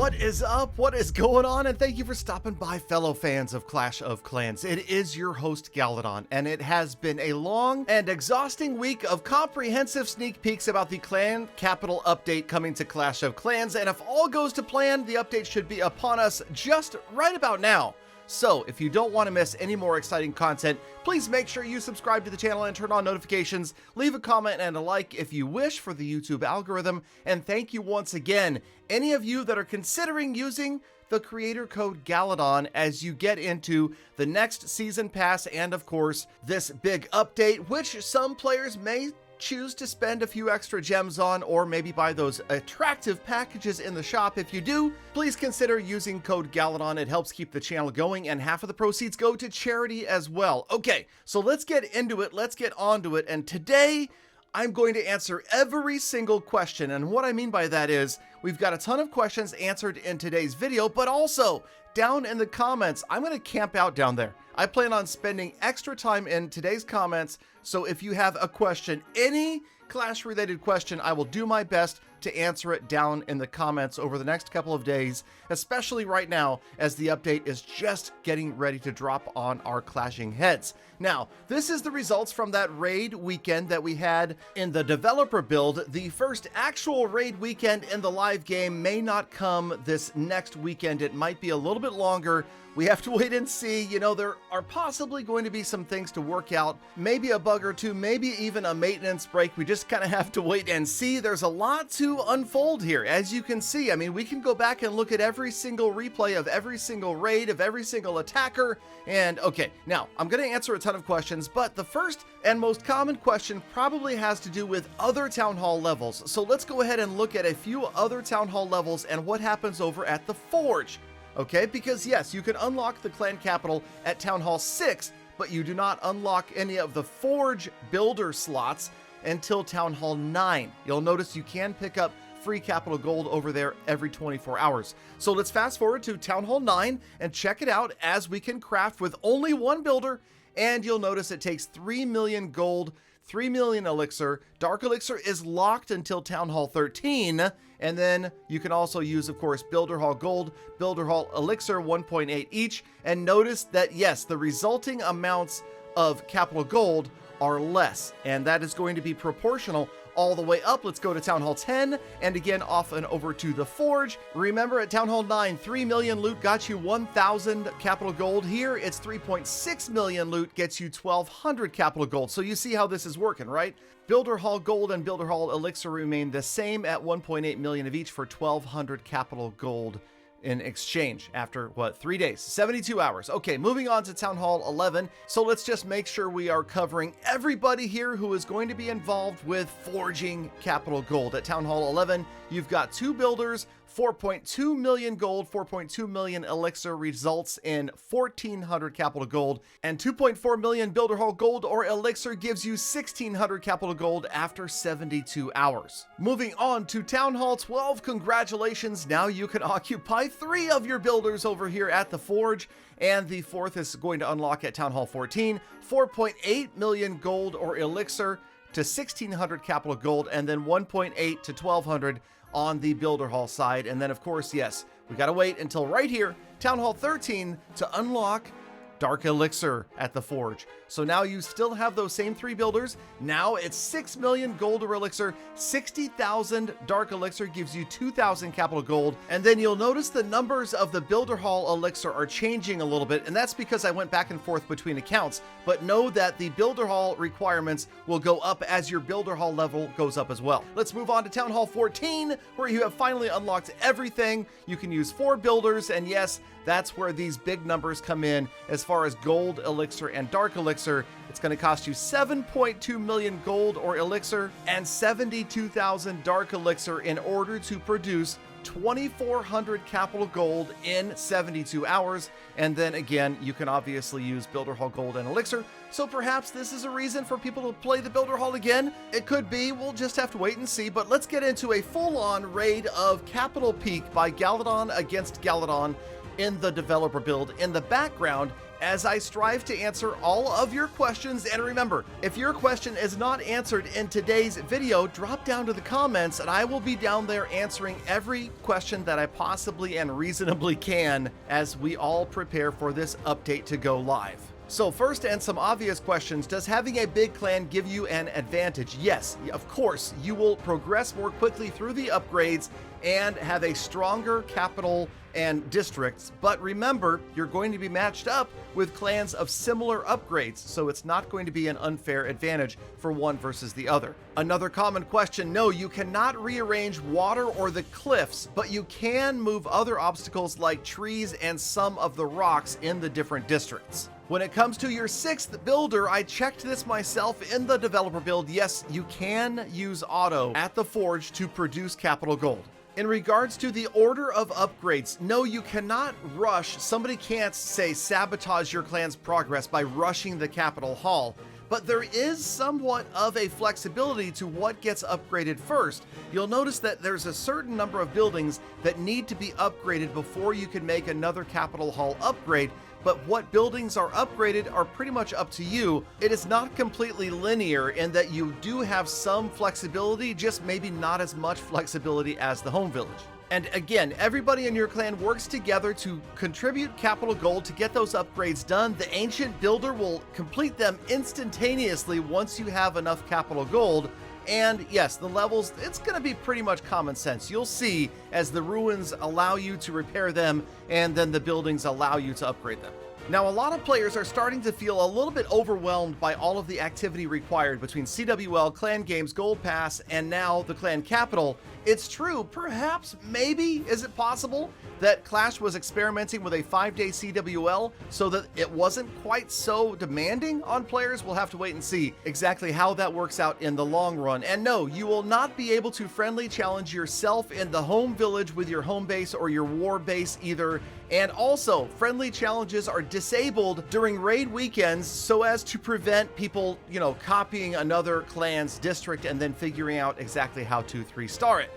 What is up? What is going on? And thank you for stopping by, fellow fans of Clash of Clans. It is your host, Galadon, and it has been a long and exhausting week of comprehensive sneak peeks about the Clan Capital update coming to Clash of Clans, and if all goes to plan, the update should be upon us just right about now. So, if you don't want to miss any more exciting content, please make sure you subscribe to the channel and turn on notifications. Leave a comment and a like if you wish for the YouTube algorithm. And thank you once again, any of you that are considering using the creator code Galadon as you get into the next season pass and, of course, this big update, which some players may choose to spend a few extra gems on, or maybe buy those attractive packages in the shop. If you do, please consider using code Galadon. It helps keep the channel going, and half of the proceeds go to charity as well. Okay, so let's get into it. Let's get onto it. And today, I'm going to answer every single question. And what I mean by that is, we've got a ton of questions answered in today's video, but also down in the comments, I'm going to camp out down there. I plan on spending extra time in today's comments, so if you have a question, any Clash-related question, I will do my best to answer it down in the comments over the next couple of days, especially right now as the update is just getting ready to drop on our clashing heads. Now, this is the results from that raid weekend that we had in the developer build. The first actual raid weekend in the live game may not come this next weekend. It might be a little bit longer. We have to wait and see. You know, there are possibly going to be some things to work out, maybe a bug or two, maybe even a maintenance break. We just kind of have to wait and see. There's a lot to unfold here. As you can see, I mean, we can go back and look at every single replay of every single raid, of every single attacker. And okay, now I'm going to answer a ton of questions, but the first and most common question probably has to do with other town hall levels. So let's go ahead and look at a few other town hall levels and what happens over at the Forge. Okay, because yes, you can unlock the Clan Capital at Town Hall 6, but you do not unlock any of the Forge builder slots until Town Hall 9. You'll notice you can pick up free capital gold over there every 24 hours. So let's fast forward to Town Hall 9 and check it out as we can craft with only one builder, and you'll notice it takes 3 million gold, 3 million elixir. Dark elixir is locked until Town Hall 13, and then you can also use, of course, Builder Hall Gold, Builder Hall Elixir, 1.8 each. And notice that, yes, the resulting amounts of capital gold are less, and that is going to be proportional all the way up. Let's go to Town Hall 10, and again off and over to the Forge. Remember, at Town Hall 9, 3 million loot got you 1,000 capital gold. Here, it's 3.6 million loot gets you 1,200 capital gold. So you see how this is working, right? Builder Hall Gold and Builder Hall Elixir remain the same at 1.8 million of each for 1,200 capital gold in exchange after, what, 3 days, 72 hours. Okay, moving on to Town Hall 11. So let's just make sure we are covering everybody here who is going to be involved with forging capital gold. At Town Hall 11, you've got two builders, 4.2 million gold, 4.2 million elixir results in 1,400 capital gold, and 2.4 million Builder Hall gold or elixir gives you 1,600 capital gold after 72 hours. Moving on to Town Hall 12, congratulations, now you can occupy 3 of your builders over here at the Forge, and the fourth is going to unlock at Town Hall 14, 4.8 million gold or elixir to 1,600 capital gold, and then 1.8 to 1,200 on the Builder Hall side. And then, of course, yes, we gotta wait until right here, Town Hall 13, to unlock Dark Elixir at the Forge. So now you still have those same 3 builders. Now it's 6 million gold or elixir, 60,000 Dark Elixir gives you 2,000 capital gold. And then you'll notice the numbers of the Builder Hall Elixir are changing a little bit, and that's because I went back and forth between accounts. But know that the Builder Hall requirements will go up as your Builder Hall level goes up as well. Let's move on to Town Hall 14, where you have finally unlocked everything. You can use 4 builders, and yes, that's where these big numbers come in as far as gold, elixir, and dark elixir. It's going to cost you 7.2 million gold or elixir and 72,000 dark elixir in order to produce 2,400 capital gold in 72 hours. And then again, you can obviously use Builder Hall gold and elixir. So perhaps this is a reason for people to play the Builder Hall again. It could be, we'll just have to wait and see. But let's get into a full-on raid of Capital Peak by Galadon against Galadon. in the developer build in the background as I strive to answer all of your questions. And remember, if your question is not answered in today's video, drop down to the comments and I will be down there answering every question that I possibly and reasonably can as we all prepare for this update to go live. So first, and some obvious questions, does having a big clan give you an advantage? Yes, of course, you will progress more quickly through the upgrades and have a stronger capital and districts, but remember, you're going to be matched up with clans of similar upgrades, so it's not going to be an unfair advantage for one versus the other. Another common question, no, you cannot rearrange water or the cliffs, but you can move other obstacles like trees and some of the rocks in the different districts. When it comes to your 6th builder, I checked this myself in the developer build. Yes, you can use auto at the forge to produce capital gold. In regards to the order of upgrades, no, you cannot rush. Somebody can't, say, sabotage your clan's progress by rushing the capital hall, but there is somewhat of a flexibility to what gets upgraded first. You'll notice that there's a certain number of buildings that need to be upgraded before you can make another capital hall upgrade, but what buildings are upgraded are pretty much up to you. It is not completely linear in that you do have some flexibility, just maybe not as much flexibility as the home village. And again, everybody in your clan works together to contribute capital gold to get those upgrades done. The ancient builder will complete them instantaneously once you have enough capital gold. And yes, the levels, it's going to be pretty much common sense. You'll see as the ruins allow you to repair them and then the buildings allow you to upgrade them. Now, a lot of players are starting to feel a little bit overwhelmed by all of the activity required between CWL, Clan Games, Gold Pass, and now the Clan Capital. It's true, perhaps, maybe, is it possible that Clash was experimenting with a 5-day CWL so that it wasn't quite so demanding on players? We'll have to wait and see exactly how that works out in the long run. And no, you will not be able to friendly challenge yourself in the home village with your home base or your war base either. And also, friendly challenges are disabled during raid weekends so as to prevent people, copying another clan's district and then figuring out exactly how to 3-star it.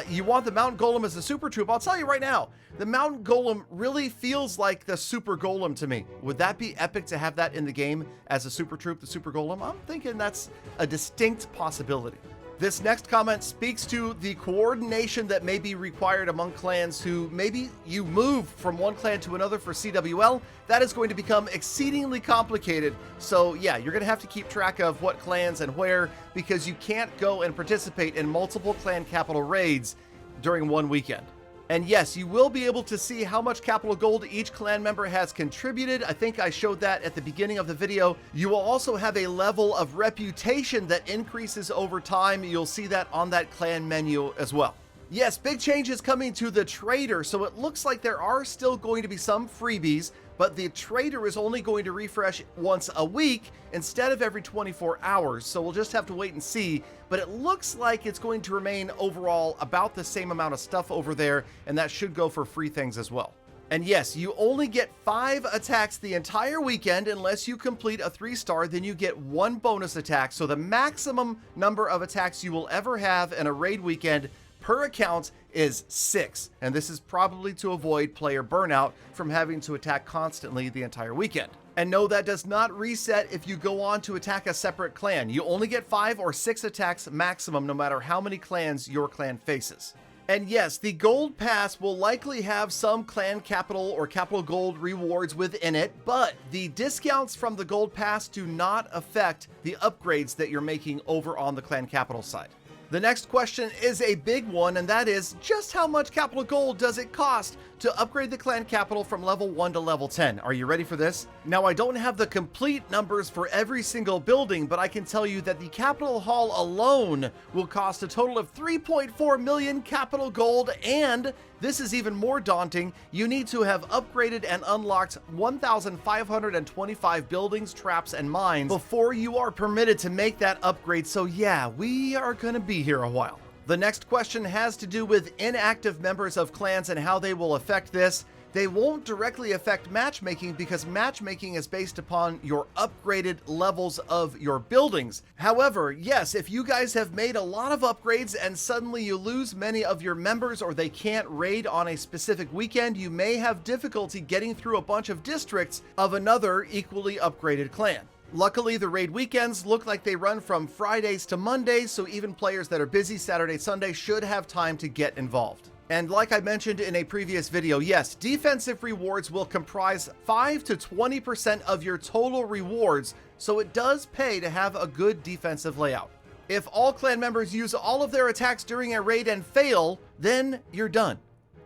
You want the Mountain Golem as a super troop? I'll tell you right now, the Mountain Golem really feels like the super golem to me. Would that be epic to have that in the game as a super troop, the super golem? I'm thinking that's a distinct possibility. This next comment speaks to the coordination that may be required among clans who maybe you move from one clan to another for CWL. That is going to become exceedingly complicated. So yeah, you're going to have to keep track of what clans and where, because you can't go and participate in multiple clan capital raids during one weekend. And yes, you will be able to see how much capital gold each clan member has contributed. I think I showed that at the beginning of the video. You will also have a level of reputation that increases over time. You'll see that on that clan menu as well. Yes, big changes coming to the trader. So it looks like there are still going to be some freebies, but the trader is only going to refresh once a week instead of every 24 hours. So we'll just have to wait and see, but it looks like it's going to remain overall about the same amount of stuff over there, and that should go for free things as well. And yes, you only get 5 attacks the entire weekend unless you complete a 3-star, then you get 1 bonus attack. So the maximum number of attacks you will ever have in a raid weekend per account is 6, and this is probably to avoid player burnout from having to attack constantly the entire weekend. And no, that does not reset if you go on to attack a separate clan. You only get 5 or 6 attacks maximum no matter how many clans your clan faces. And yes, the Gold Pass will likely have some clan capital or capital gold rewards within it, but the discounts from the Gold Pass do not affect the upgrades that you're making over on the clan capital side. The next question is a big one, and that is just how much capital gold does it cost to upgrade the clan capital from level 1 to level 10? Are you ready for this? Now, I don't have the complete numbers for every single building, but I can tell you that the capital hall alone will cost a total of 3.4 million capital gold, and this is even more daunting. You need to have upgraded and unlocked 1,525 buildings, traps, and mines before you are permitted to make that upgrade. So yeah, we are gonna be here a while. The next question has to do with inactive members of clans and how they will affect this. They won't directly affect matchmaking because matchmaking is based upon your upgraded levels of your buildings. However, yes, if you guys have made a lot of upgrades and suddenly you lose many of your members or they can't raid on a specific weekend, you may have difficulty getting through a bunch of districts of another equally upgraded clan. Luckily, the raid weekends look like they run from Fridays to Mondays, so even players that are busy Saturday, Sunday should have time to get involved. And like I mentioned in a previous video, yes, defensive rewards will comprise 5 to 20% of your total rewards, so it does pay to have a good defensive layout. If all clan members use all of their attacks during a raid and fail, then you're done.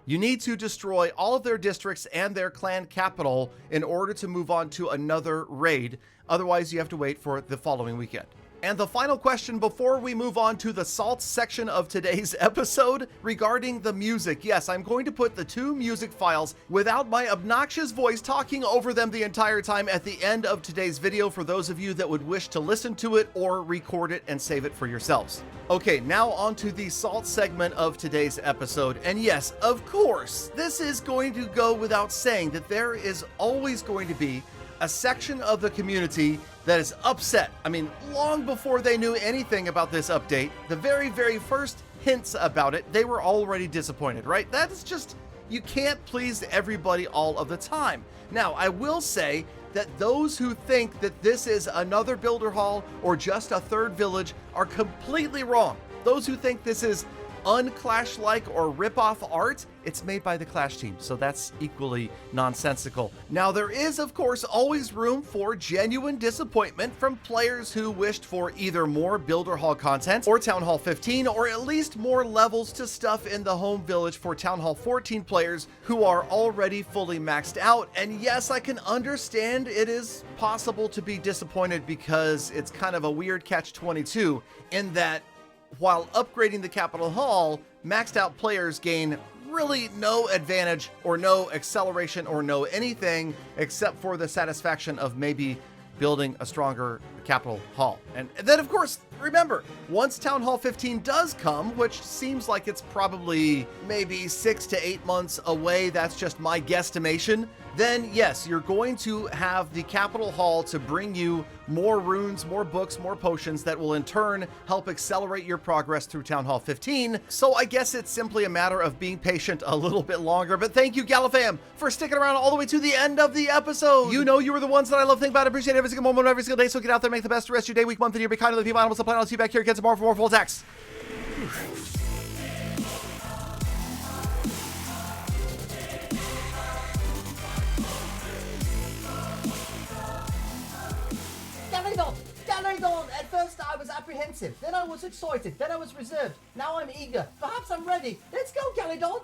You need to destroy all of their districts and their clan capital in order to move on to another raid. Otherwise, you have to wait for the following weekend. And the final question before we move on to the salt section of today's episode regarding the music. Yes, I'm going to put the 2 music files without my obnoxious voice talking over them the entire time at the end of today's video for those of you that would wish to listen to it or record it and save it for yourselves. Okay, now on to the salt segment of today's episode. And yes, of course, this is going to go without saying that there is always going to be a section of the community that is upset. I mean, long before they knew anything about this update, the very first hints about it, they were already disappointed, right? That is just, you can't please everybody all of the time. Now, I will say that those who think that this is another builder hall or just a third village are completely wrong. Those who think this is unclash-like or rip-off art, it's made by the Clash team, so that's equally nonsensical. Now, there is, of course, always room for genuine disappointment from players who wished for either more Builder Hall content or Town Hall 15, or at least more levels to stuff in the home village for Town Hall 14 players who are already fully maxed out. And yes, I can understand it is possible to be disappointed because it's kind of a weird catch-22 in that while upgrading the Capital Hall, maxed out players gain really no advantage or no acceleration or no anything except for the satisfaction of maybe building a stronger Capital Hall. And then, of course, remember, once Town Hall 15 does come, which seems like it's probably maybe 6 to 8 months away, that's just my guesstimation, then yes, you're going to have the Capital Hall to bring you more runes, more books, more potions that will in turn help accelerate your progress through Town Hall 15. So I guess it's simply a matter of being patient a little bit longer. But thank you, Galafam, for sticking around all the way to the end of the episode. You know you were the ones that I love, think about, appreciate every single moment, every single day. So get out there, make the best of the rest of your day, week, month, and year. Be kind to the people, animals, the planet. I'll see you back here again tomorrow for more full attacks. Galadon! At first I was apprehensive, then I was excited, then I was reserved. Now I'm eager. Perhaps I'm ready. Let's go, Galadon!